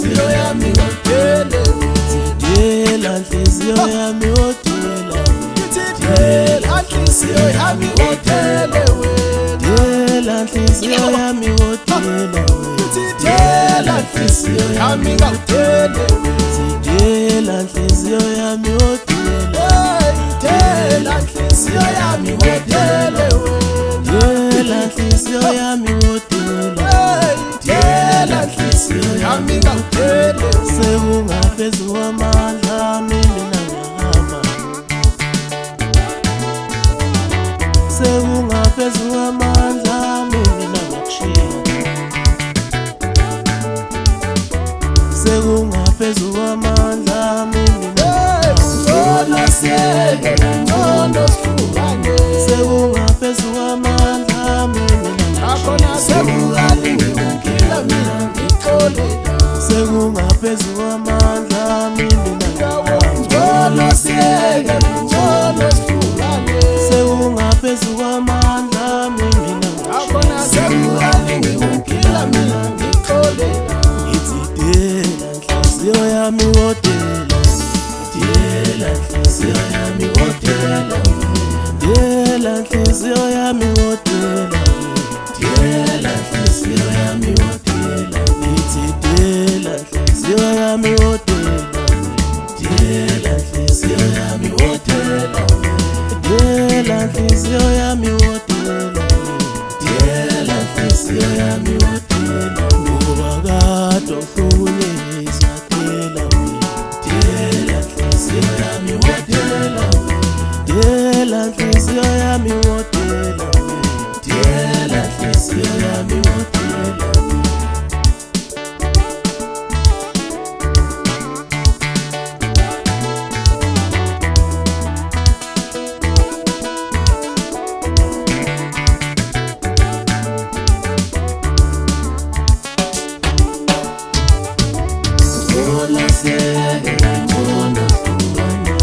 nhliziyo yami wodele, Dela nhliziyo yami wodela, dela nhliziyo yami wodele, Dela nhliziyo yami wodela, dela nhliziyo yami wodele, Dela nhliziyo yami wodela, dela nhliziyo yami wodele, Dela nhliziyo yami wodela, dela nhliziyo yami wodele, sekungaphezu kwamandla ami mina ngihamba, sekungaphezu kwamandla ami mina ngiyakushiya, sekungaphezu kwamandla ami mina ngcono siyeke ngcono sihlukane, sekungaphezu kwamandla ami mina akhona sekukalinge ukuphila mina ngixole, sekungaphezu kwamandla ami mina ngcono siyeke ngcono sihlukane, sekungaphezu kwamandla ami mina akhona sekukalinge ukuphila mina ngixole, ngithi dela nhliziyo yami wodela, dela nhliziyo yami wodela, dela nhliziyo yami wodela, dela nhliziyo yami wodela, ngithi dela nhliziyo yami wodela, dela nhliziyo yami wodela, dela nhliziyo yami wodela, dela nhliziyo yami wodela, ngoba kade uhlukunyezwa dela, dela nhliziyo yami wodela, dela nhliziyo yami wodela, dela nhliziyo yami wodela. Ngcono siyeke ngcono sihlukane,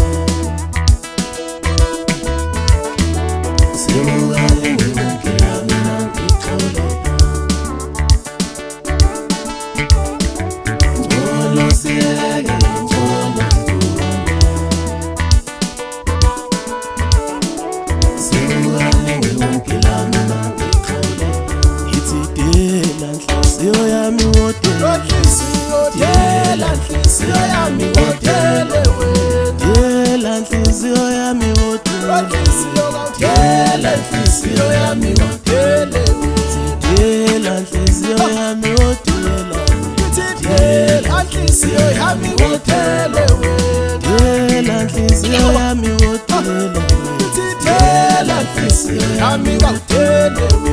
sekukalinge ukuphila mina ngixole, ngcono siyeke ngcono sihlukane, sekukalinge ukuphila mina ngixole, ngithi dela nhliziyo yami wodela, dela nhliziyo yami wodele, dela nhliziyo yami wodela, dela nhliziyo yami wodele, dela nhliziyo yami wodela, dela nhliziyo yami wodele, dela nhliziyo yami wodela, dela nhliziyo yami wodele.